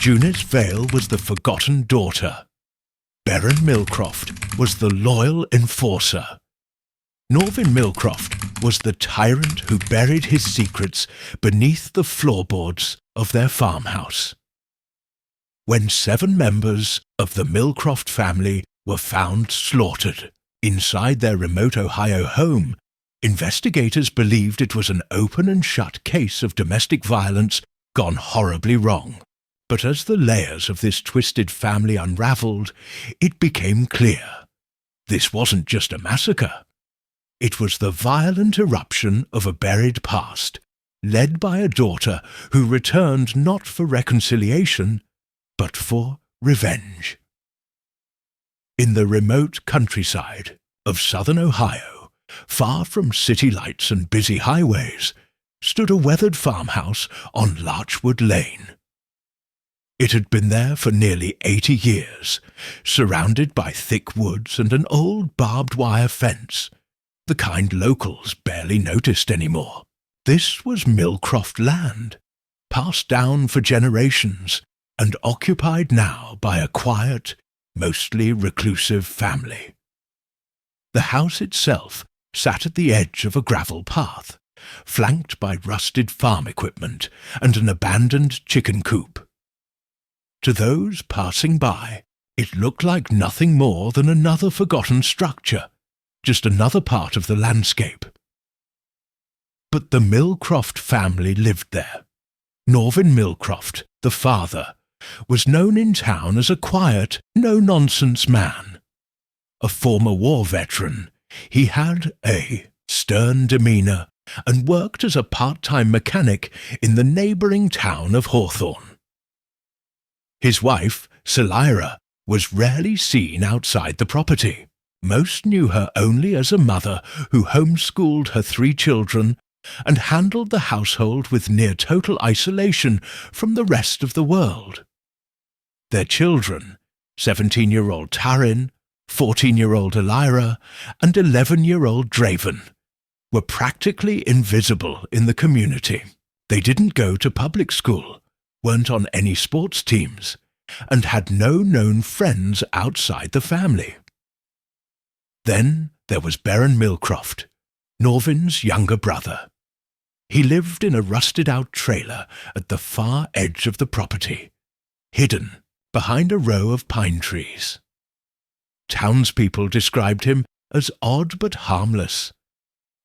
Juness Vale was the forgotten daughter. Baron Millcroft was the loyal enforcer. Norvin Millcroft was the tyrant who buried his secrets beneath the floorboards of their farmhouse. When 7 members of the Millcroft family were found slaughtered inside their remote Ohio home, investigators believed it was an open and shut case of domestic violence gone horribly wrong. But as the layers of this twisted family unraveled, it became clear this wasn't just a massacre. It was the violent eruption of a buried past, led by a daughter who returned not for reconciliation, but for revenge. In the remote countryside of southern Ohio, far from city lights and busy highways, stood a weathered farmhouse on Larchwood Lane. It had been there for nearly 80 years, surrounded by thick woods and an old barbed wire fence, the kind locals barely noticed anymore. This was Millcroft land, passed down for generations and occupied now by a quiet, mostly reclusive family. The house itself sat at the edge of a gravel path, flanked by rusted farm equipment and an abandoned chicken coop. To those passing by, it looked like nothing more than another forgotten structure, just another part of the landscape. But the Millcroft family lived there. Norvin Millcroft, the father, was known in town as a quiet, no-nonsense man. A former war veteran, he had a stern demeanour and worked as a part-time mechanic in the neighbouring town of Hawthorne. His wife, Celira, was rarely seen outside the property. Most knew her only as a mother who homeschooled her 3 children and handled the household with near-total isolation from the rest of the world. Their children, 17-year-old Taryn, 14-year-old Elira, and 11-year-old Draven, were practically invisible in the community. They didn't go to public school, weren't on any sports teams, and had no known friends outside the family. Then there was Baron Millcroft, Norvin's younger brother. He lived in a rusted-out trailer at the far edge of the property, hidden behind a row of pine trees. Townspeople described him as odd but harmless,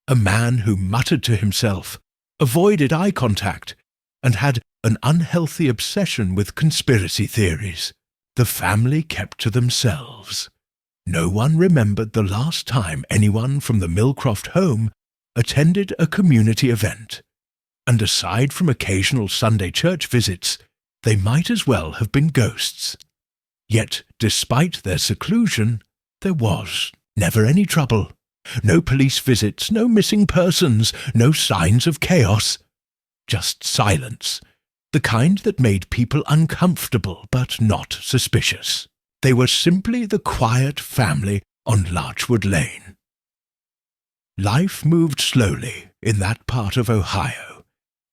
a man who muttered to himself, avoided eye contact, and had an unhealthy obsession with conspiracy theories. The family kept to themselves. No one remembered the last time anyone from the Millcroft home attended a community event, and aside from occasional Sunday church visits, they might as well have been ghosts. Yet, despite their seclusion, there was never any trouble. No police visits, no missing persons, no signs of chaos. Just silence, the kind that made people uncomfortable but not suspicious. They were simply the quiet family on Larchwood Lane. Life moved slowly in that part of Ohio,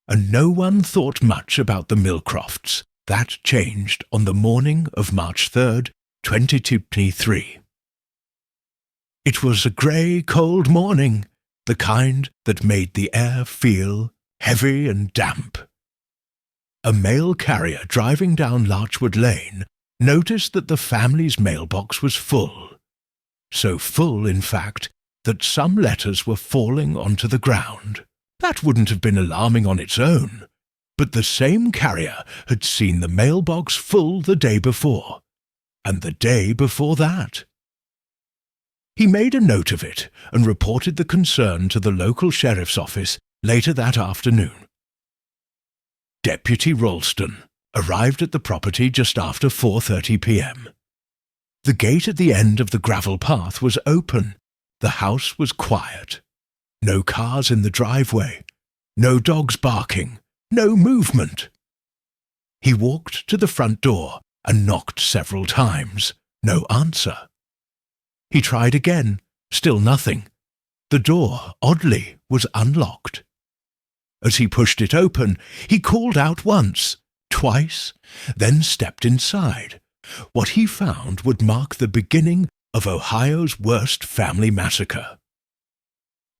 and no one thought much about the Millcrofts. That changed on the morning of March 3rd, 2023. It was a grey, cold morning, the kind that made the air feel heavy and damp. A mail carrier driving down Larchwood Lane noticed that the family's mailbox was full. So full, in fact, that some letters were falling onto the ground. That wouldn't have been alarming on its own, but the same carrier had seen the mailbox full the day before, and the day before that. He made a note of it and reported the concern to the local sheriff's office later that afternoon. Deputy Ralston arrived at the property just after 4:30 p.m. The gate at the end of the gravel path was open. The house was quiet. No cars in the driveway, no dogs barking, no movement. He walked to the front door and knocked several times. No answer. He tried again. Still nothing. The door, oddly, was unlocked. As he pushed it open, he called out once, twice, then stepped inside. What he found would mark the beginning of Ohio's worst family massacre.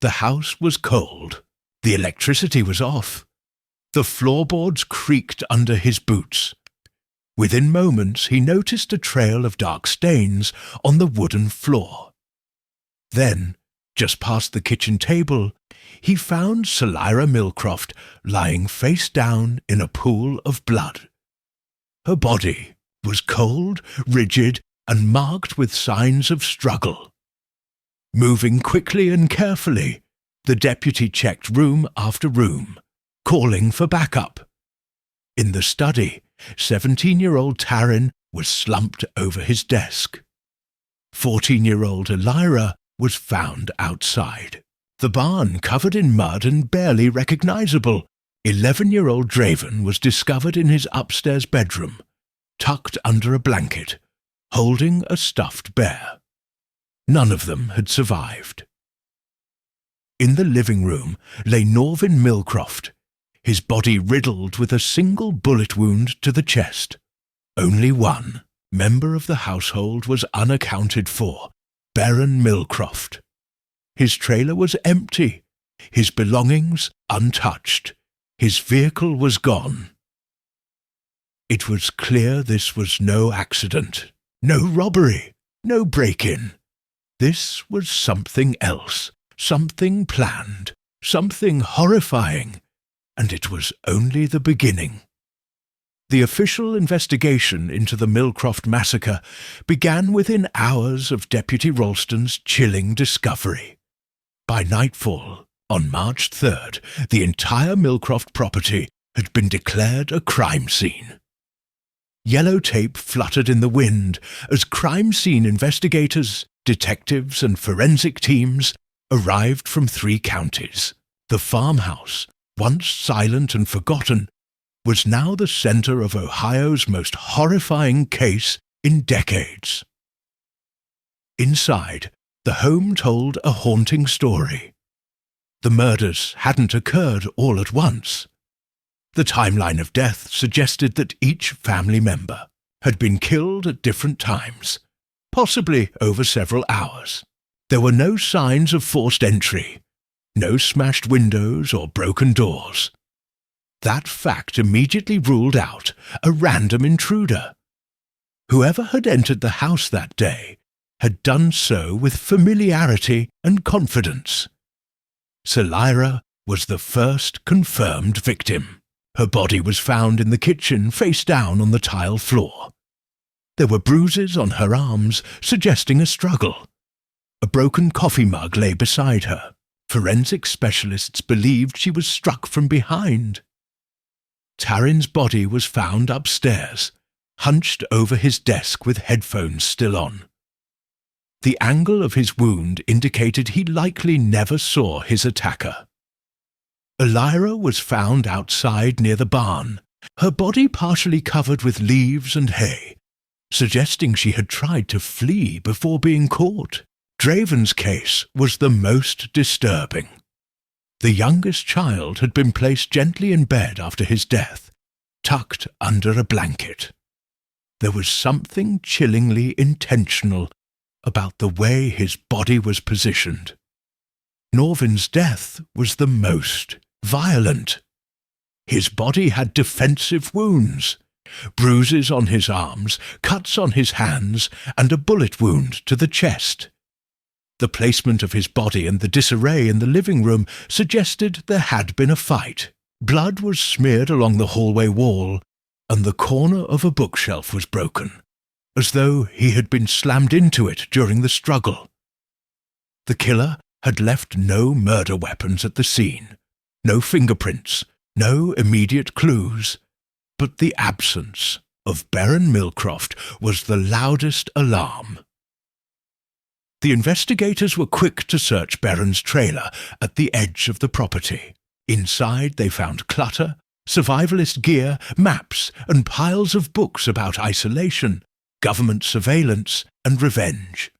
The house was cold. The electricity was off. The floorboards creaked under his boots. Within moments, he noticed a trail of dark stains on the wooden floor. Then, just past the kitchen table, he found Celira Millcroft lying face down in a pool of blood. Her body was cold, rigid, and marked with signs of struggle. Moving quickly and carefully, the deputy checked room after room, calling for backup. In the study, 17-year-old Taryn was slumped over his desk. 14-year-old Elira was found outside. The barn covered in mud and barely recognizable. 11-year-old Draven was discovered in his upstairs bedroom, tucked under a blanket, holding a stuffed bear. None of them had survived. In the living room lay Norvin Millcroft, his body riddled with a single bullet wound to the chest. Only one member of the household was unaccounted for, Baron Millcroft. His trailer was empty, his belongings untouched, his vehicle was gone. It was clear this was no accident, no robbery, no break-in. This was something else, something planned, something horrifying, and it was only the beginning. The official investigation into the Millcroft massacre began within hours of Deputy Ralston's chilling discovery. By nightfall, on March 3rd, the entire Millcroft property had been declared a crime scene. Yellow tape fluttered in the wind as crime scene investigators, detectives and forensic teams arrived from 3 counties. The farmhouse, once silent and forgotten, was now the center of Ohio's most horrifying case in decades. Inside, the home told a haunting story. The murders hadn't occurred all at once. The timeline of death suggested that each family member had been killed at different times, possibly over several hours. There were no signs of forced entry, no smashed windows or broken doors. That fact immediately ruled out a random intruder. Whoever had entered the house that day had done so with familiarity and confidence. Celira was the first confirmed victim. Her body was found in the kitchen face down on the tile floor. There were bruises on her arms, suggesting a struggle. A broken coffee mug lay beside her. Forensic specialists believed she was struck from behind. Taryn's body was found upstairs, hunched over his desk with headphones still on. The angle of his wound indicated he likely never saw his attacker. Elira was found outside near the barn, her body partially covered with leaves and hay, suggesting she had tried to flee before being caught. Draven's case was the most disturbing. The youngest child had been placed gently in bed after his death, tucked under a blanket. There was something chillingly intentional about the way his body was positioned. Norvin's death was the most violent. His body had defensive wounds, bruises on his arms, cuts on his hands, and a bullet wound to the chest. The placement of his body and the disarray in the living room suggested there had been a fight. Blood was smeared along the hallway wall, and the corner of a bookshelf was broken, as though he had been slammed into it during the struggle. The killer had left no murder weapons at the scene, no fingerprints, no immediate clues, but the absence of Baron Millcroft was the loudest alarm. The investigators were quick to search Baron's trailer at the edge of the property. Inside they found clutter, survivalist gear, maps, and piles of books about isolation, government surveillance, and revenge.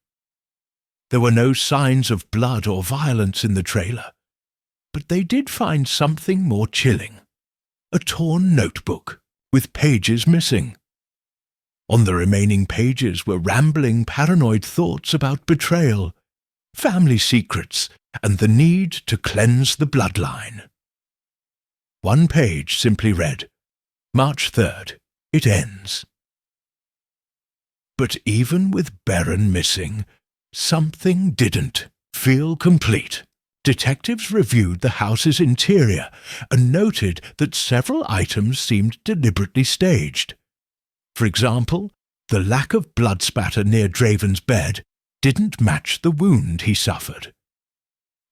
There were no signs of blood or violence in the trailer, but they did find something more chilling. A torn notebook with pages missing. On the remaining pages were rambling, paranoid thoughts about betrayal, family secrets, and the need to cleanse the bloodline. One page simply read, March 3rd, it ends. But even with Baron missing, something didn't feel complete. Detectives reviewed the house's interior and noted that several items seemed deliberately staged. For example, the lack of blood spatter near Draven's bed didn't match the wound he suffered.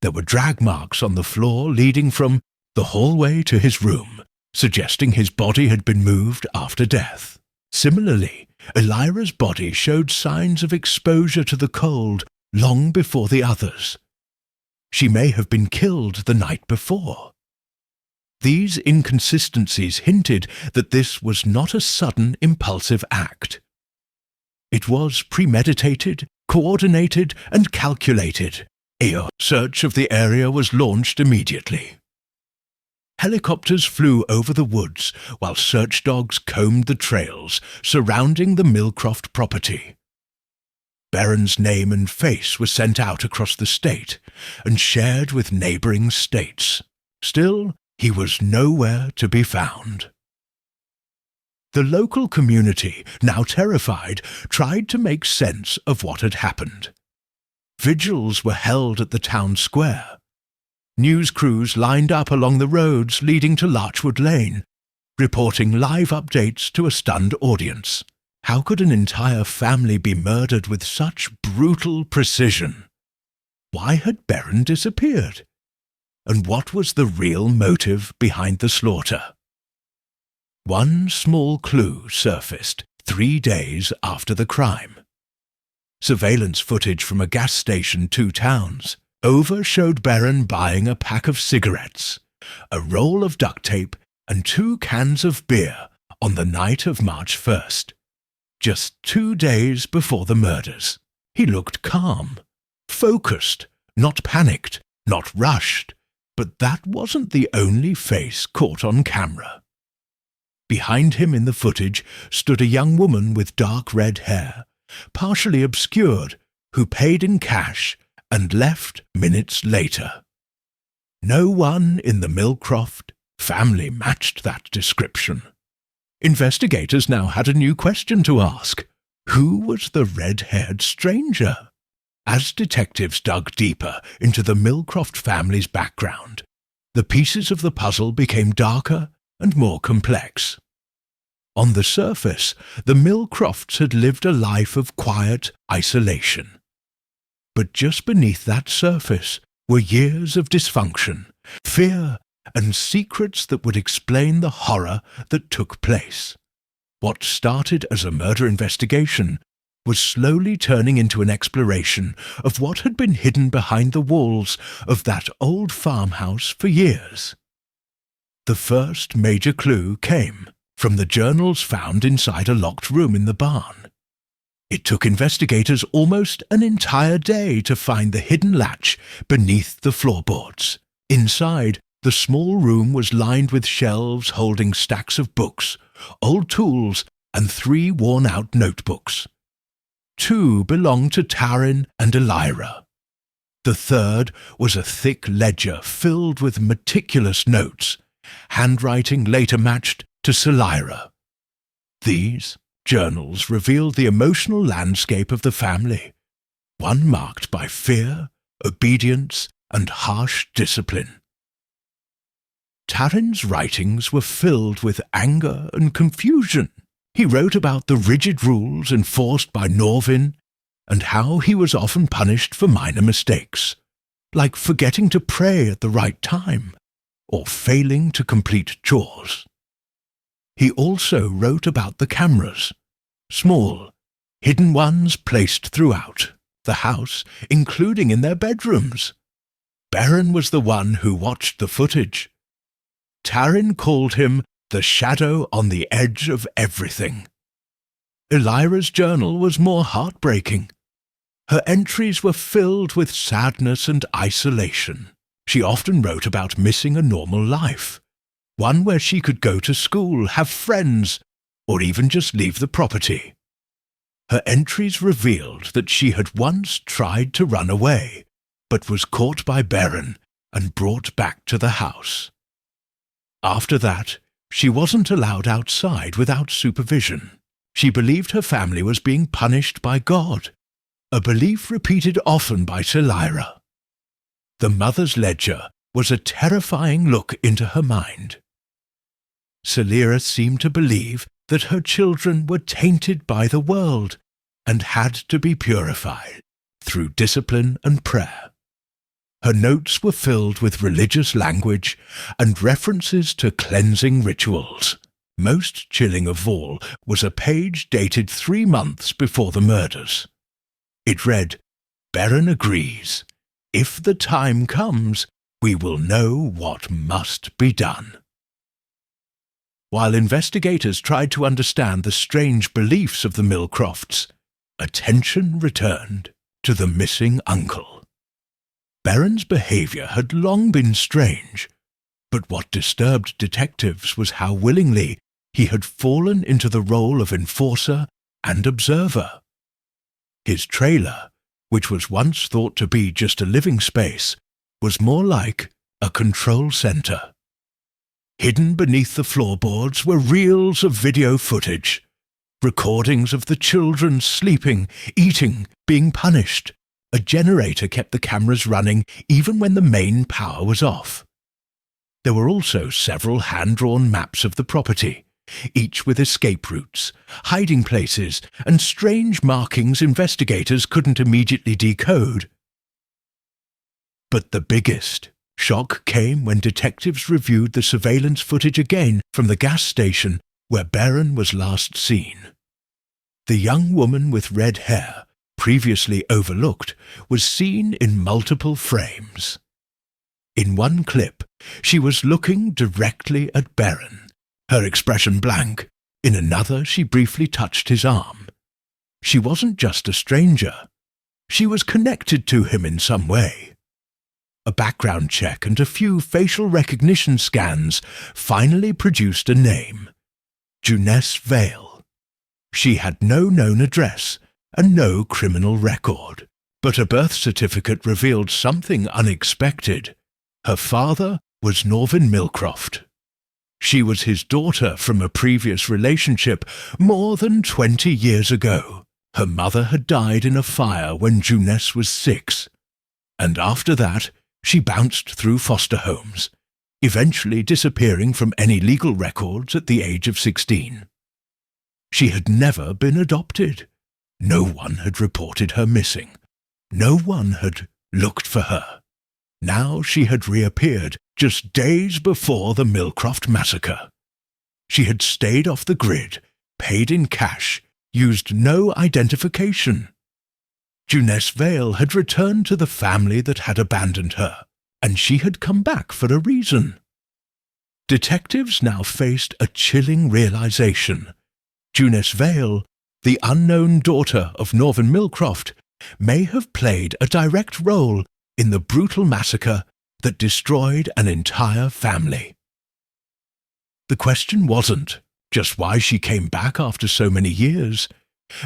There were drag marks on the floor leading from the hallway to his room, suggesting his body had been moved after death. Similarly, Elira's body showed signs of exposure to the cold long before the others. She may have been killed the night before. These inconsistencies hinted that this was not a sudden, impulsive act. It was premeditated, coordinated, and calculated. A search of the area was launched immediately. Helicopters flew over the woods while search dogs combed the trails surrounding the Millcroft property. Baron's name and face were sent out across the state and shared with neighbouring states. Still, he was nowhere to be found. The local community, now terrified, tried to make sense of what had happened. Vigils were held at the town square. News crews lined up along the roads leading to Larchwood Lane, reporting live updates to a stunned audience. How could an entire family be murdered with such brutal precision? Why had Baron disappeared? And what was the real motive behind the slaughter? One small clue surfaced 3 days after the crime. Surveillance footage from a gas station 2 towns over showed Baron buying a pack of cigarettes, a roll of duct tape, and 2 cans of beer on the night of March 1st. Just 2 days before the murders. He looked calm, focused, not panicked, not rushed, but that wasn't the only face caught on camera. Behind him in the footage stood a young woman with dark red hair, partially obscured, who paid in cash and left minutes later. No one in the Millcroft family matched that description. Investigators now had a new question to ask. Who was the red-haired stranger? As detectives dug deeper into the Millcroft family's background, the pieces of the puzzle became darker and more complex. On the surface, the Millcrofts had lived a life of quiet isolation. But just beneath that surface were years of dysfunction, fear, and secrets that would explain the horror that took place. What started as a murder investigation was slowly turning into an exploration of what had been hidden behind the walls of that old farmhouse for years. The first major clue came from the journals found inside a locked room in the barn. It took investigators almost an entire day to find the hidden latch beneath the floorboards. Inside, the small room was lined with shelves holding stacks of books, old tools, and 3 worn-out notebooks. 2 belonged to Taryn and Elira. The 3rd was a thick ledger filled with meticulous notes, handwriting later matched to Celira. These journals revealed the emotional landscape of the family, one marked by fear, obedience, and harsh discipline. Taryn's writings were filled with anger and confusion. He wrote about the rigid rules enforced by Norvin and how he was often punished for minor mistakes, like forgetting to pray at the right time or failing to complete chores. He also wrote about the cameras, small, hidden ones placed throughout the house, including in their bedrooms. Baron was the one who watched the footage. Taryn called him the shadow on the edge of everything. Elira's journal was more heartbreaking. Her entries were filled with sadness and isolation. She often wrote about missing a normal life, one where she could go to school, have friends, or even just leave the property. Her entries revealed that she had once tried to run away, but was caught by Baron and brought back to the house. After that, she wasn't allowed outside without supervision. She believed her family was being punished by God, a belief repeated often by Selira. The mother's ledger was a terrifying look into her mind. Selira seemed to believe that her children were tainted by the world and had to be purified through discipline and prayer. Her notes were filled with religious language and references to cleansing rituals. Most chilling of all was a page dated 3 months before the murders. It read, "Baron agrees. If the time comes, we will know what must be done." While investigators tried to understand the strange beliefs of the Millcrofts, attention returned to the missing uncle. Baron's behavior had long been strange, but what disturbed detectives was how willingly he had fallen into the role of enforcer and observer. His trailer, which was once thought to be just a living space, was more like a control center. Hidden beneath the floorboards were reels of video footage, recordings of the children sleeping, eating, being punished. A generator kept the cameras running even when the main power was off. There were also several hand-drawn maps of the property, each with escape routes, hiding places, and strange markings investigators couldn't immediately decode. But the biggest shock came when detectives reviewed the surveillance footage again from the gas station where Baron was last seen. The young woman with red hair, previously overlooked, was seen in multiple frames. In one clip, she was looking directly at Baron, her expression blank. In another, she briefly touched his arm. She wasn't just a stranger. She was connected to him in some way. A background check and a few facial recognition scans finally produced a name: Juness Vale. She had no known address and no criminal record, but a birth certificate revealed something unexpected. Her father was Norvin Millcroft. She was his daughter from a previous relationship more than 20 years ago. Her mother had died in a fire when Juness was 6, and after that she bounced through foster homes, eventually disappearing from any legal records at the age of 16. She had never been adopted. No one had reported her missing. No one had looked for her. Now she had reappeared just days before the Millcroft massacre. She had stayed off the grid, paid in cash, used no identification. Juness Vale had returned to the family that had abandoned her, and she had come back for a reason. Detectives now faced a chilling realization. Juness Vale, the unknown daughter of Norvin Millcroft, may have played a direct role in the brutal massacre that destroyed an entire family. The question wasn't just why she came back after so many years,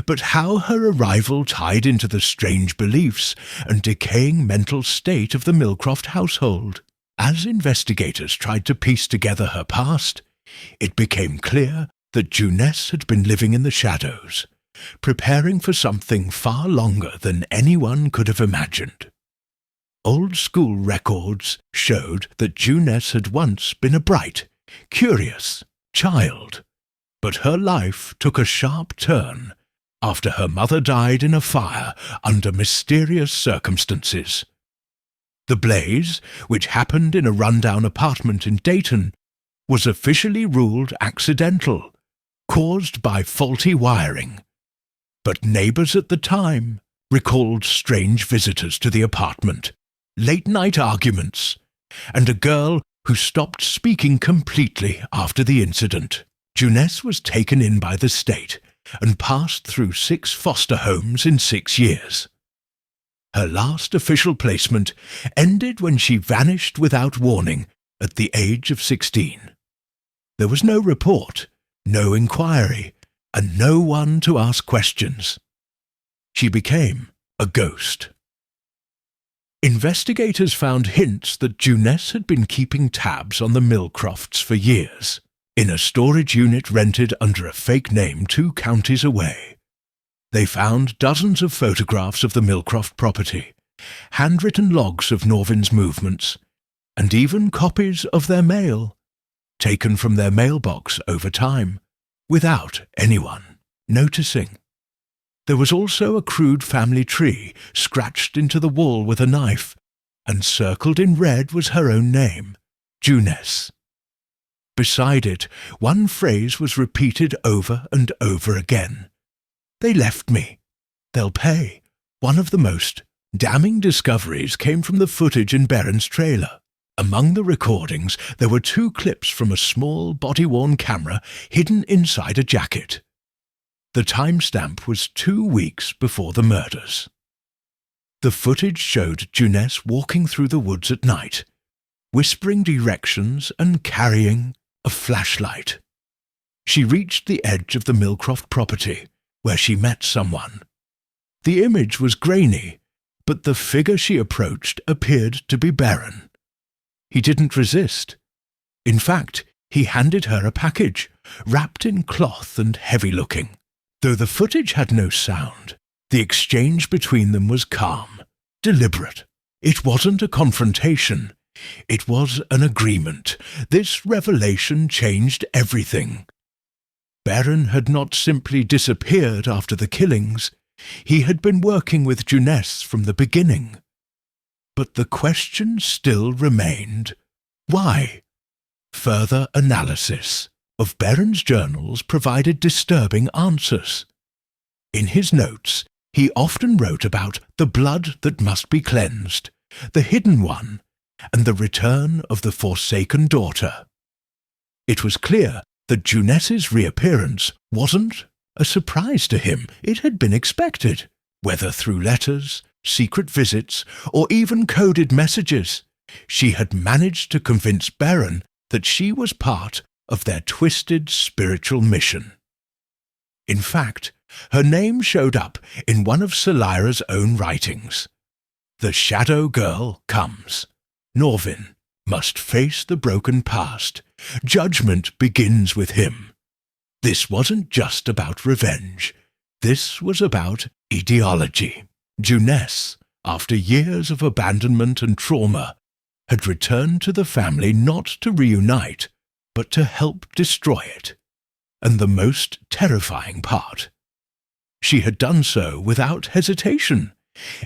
but how her arrival tied into the strange beliefs and decaying mental state of the Millcroft household. As investigators tried to piece together her past, it became clear that Juness had been living in the shadows, preparing for something far longer than anyone could have imagined. Old-school records showed that Juness had once been a bright, curious child, but her life took a sharp turn after her mother died in a fire under mysterious circumstances. The blaze, which happened in a rundown apartment in Dayton, was officially ruled accidental, caused by faulty wiring. But neighbors at the time recalled strange visitors to the apartment, late-night arguments, and a girl who stopped speaking completely after the incident. Juness was taken in by the state and passed through 6 foster homes in 6 years. Her last official placement ended when she vanished without warning at the age of 16. There was no report, no inquiry, and no one to ask questions. She became a ghost. Investigators found hints that Juness had been keeping tabs on the Millcrofts for years, in a storage unit rented under a fake name 2 counties away. They found dozens of photographs of the Millcroft property, handwritten logs of Norvin's movements, and even copies of their mail, taken from their mailbox over time, without anyone noticing. There was also a crude family tree scratched into the wall with a knife, and circled in red was her own name, Juness. Beside it, one phrase was repeated over and over again. "They left me. They'll pay." One of the most damning discoveries came from the footage in Baron's trailer. Among the recordings, there were 2 clips from a small, body-worn camera hidden inside a jacket. The timestamp was 2 weeks before the murders. The footage showed Juness walking through the woods at night, whispering directions and carrying a flashlight. She reached the edge of the Millcroft property, where she met someone. The image was grainy, but the figure she approached appeared to be Baron. He didn't resist. In fact, he handed her a package, wrapped in cloth and heavy-looking. Though the footage had no sound, the exchange between them was calm, deliberate. It wasn't a confrontation. It was an agreement. This revelation changed everything. Baron had not simply disappeared after the killings. He had been working with Juness from the beginning. But the question still remained. Why? Further analysis of Baron's journals provided disturbing answers. In his notes, he often wrote about the blood that must be cleansed, the hidden one, and the return of the forsaken daughter. It was clear that Juness's reappearance wasn't a surprise to him. It had been expected, whether through letters, secret visits, or even coded messages. She had managed to convince Baron that she was part of their twisted spiritual mission. In fact, her name showed up in one of Salira's own writings. The shadow girl comes. Norvin must face the broken past. Judgment begins with him. This wasn't just about revenge. This was about ideology. Juness, after years of abandonment and trauma, had returned to the family not to reunite, but to help destroy it. And the most terrifying part, she had done so without hesitation,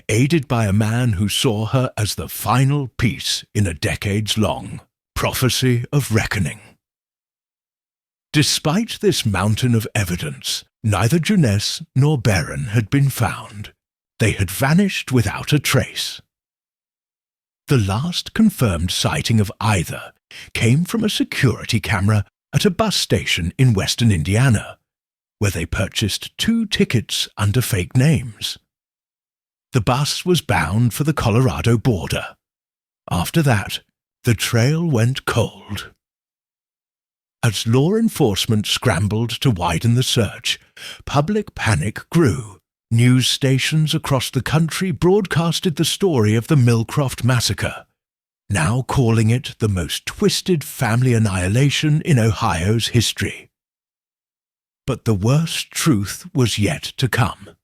aided by a man who saw her as the final piece in a decades-long prophecy of reckoning. Despite this mountain of evidence, neither Juness nor Baron had been found. They had vanished without a trace. The last confirmed sighting of either came from a security camera at a bus station in western Indiana, where they purchased 2 tickets under fake names. The bus was bound for the Colorado border. After that, the trail went cold. As law enforcement scrambled to widen the search, public panic grew. News stations across the country broadcasted the story of the Millcroft Massacre, now calling it the most twisted family annihilation in Ohio's history. But the worst truth was yet to come.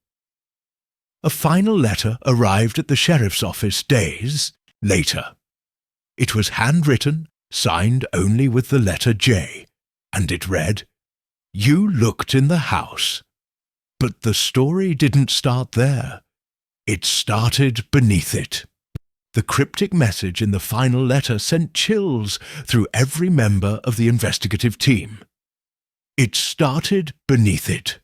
A final letter arrived at the sheriff's office days later. It was handwritten, signed only with the letter J, and it read, "You looked in the house." But the story didn't start there. It started beneath it. The cryptic message in the final letter sent chills through every member of the investigative team. It started beneath it.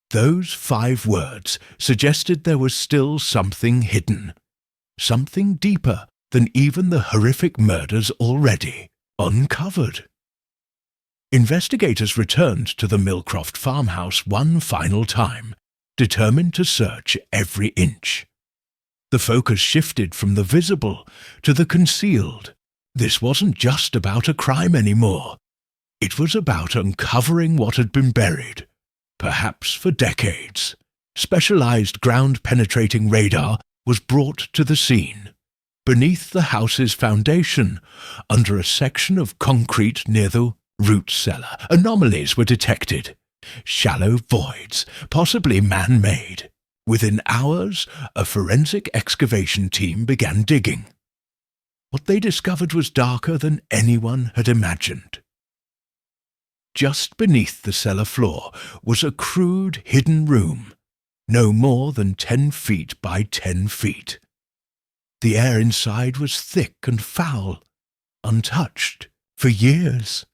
Those 5 words suggested there was still something hidden, something deeper than even the horrific murders already uncovered. Investigators returned to the Millcroft farmhouse one final time, determined to search every inch. The focus shifted from the visible to the concealed. This wasn't just about a crime anymore. It was about uncovering what had been buried, perhaps for decades. Specialized ground-penetrating radar was brought to the scene. Beneath the house's foundation, under a section of concrete near the root cellar, anomalies were detected. Shallow voids, possibly man-made. Within hours, a forensic excavation team began digging. What they discovered was darker than anyone had imagined. Just beneath the cellar floor was a crude, hidden room, no more than 10 feet by 10 feet. The air inside was thick and foul, untouched for years.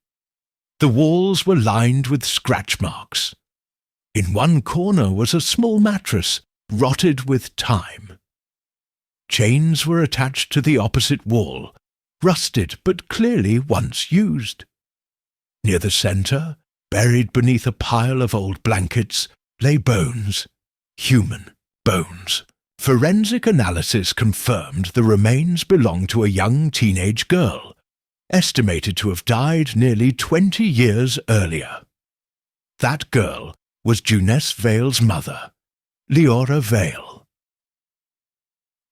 The walls were lined with scratch marks. In one corner was a small mattress, rotted with time. Chains were attached to the opposite wall, rusted but clearly once used. Near the centre, buried beneath a pile of old blankets, lay bones, human bones. Forensic analysis confirmed the remains belonged to a young teenage girl, estimated to have died nearly 20 years earlier. That girl was Juness Vale's mother, Leora Vale.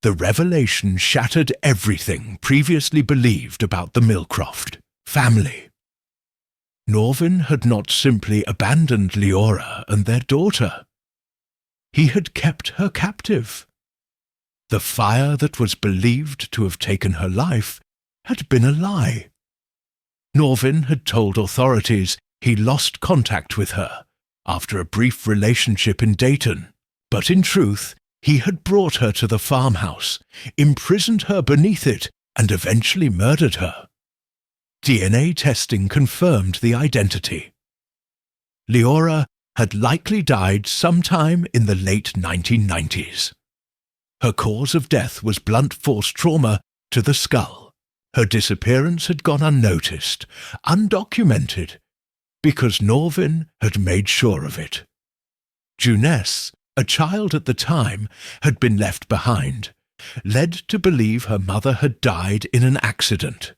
The revelation shattered everything previously believed about the Millcroft family. Norvin had not simply abandoned Leora and their daughter. He had kept her captive. The fire that was believed to have taken her life had been a lie. Norvin had told authorities he lost contact with her after a brief relationship in Dayton, but in truth he had brought her to the farmhouse, imprisoned her beneath it, and eventually murdered her. DNA testing confirmed the identity. Leora had likely died sometime in the late 1990s. Her cause of death was blunt force trauma to the skull. Her disappearance had gone unnoticed, undocumented, because Norvin had made sure of it. Juness, a child at the time, had been left behind, led to believe her mother had died in an accident.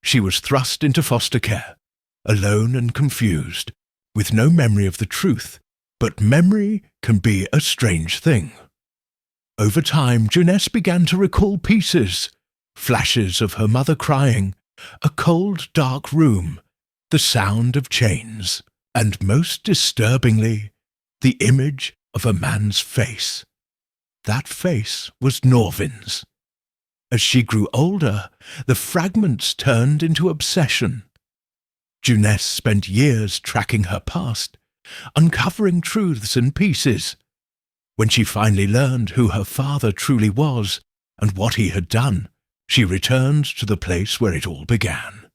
She was thrust into foster care, alone and confused, with no memory of the truth, but memory can be a strange thing. Over time, Juness began to recall pieces, flashes of her mother crying, a cold, dark room, the sound of chains, and most disturbingly, the image of a man's face. That face was Norvin's. As she grew older, the fragments turned into obsession. Juness spent years tracking her past, uncovering truths and pieces. When she finally learned who her father truly was and what he had done, she returned to the place where it all began.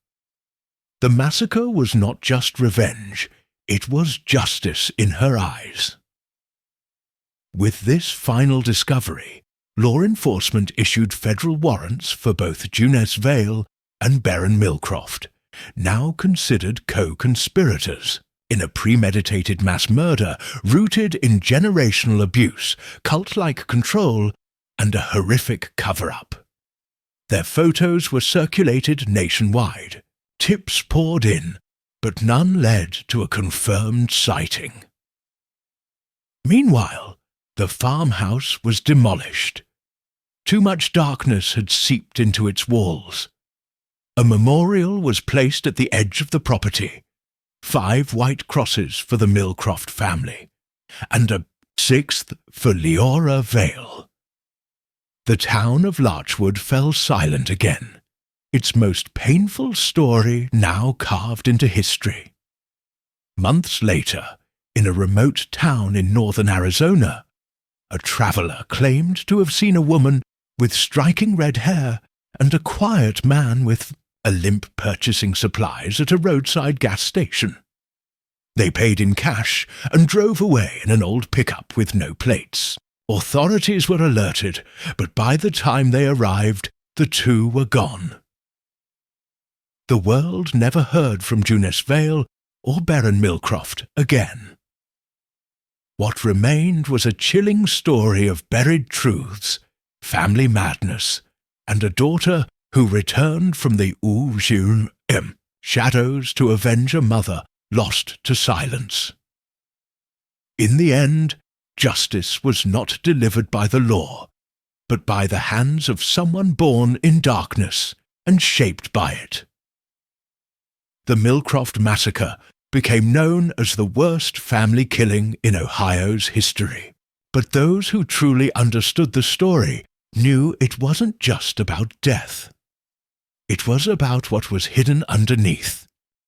The massacre was not just revenge, it was justice in her eyes. With this final discovery, law enforcement issued federal warrants for both Juness Vale and Baron Millcroft, now considered co-conspirators in a premeditated mass murder rooted in generational abuse, cult-like control, and a horrific cover-up. Their photos were circulated nationwide. Tips poured in, but none led to a confirmed sighting. Meanwhile, the farmhouse was demolished. Too much darkness had seeped into its walls. A memorial was placed at the edge of the property, 5 white crosses for the Millcroft family, and a 6th for Leora Vale. The town of Larchwood fell silent again, its most painful story now carved into history. Months later, in a remote town in northern Arizona, a traveler claimed to have seen a woman with striking red hair and a quiet man with a limp purchasing supplies at a roadside gas station. They paid in cash and drove away in an old pickup with no plates. Authorities were alerted, but by the time they arrived, the two were gone. The world never heard from Juness Vale or Baron Millcroft again. What remained was a chilling story of buried truths, family madness, and a daughter who returned from the shadows to avenge a mother lost to silence. In the end, justice was not delivered by the law, but by the hands of someone born in darkness and shaped by it. The Millcroft Massacre became known as the worst family killing in Ohio's history. But those who truly understood the story knew it wasn't just about death. It was about what was hidden underneath.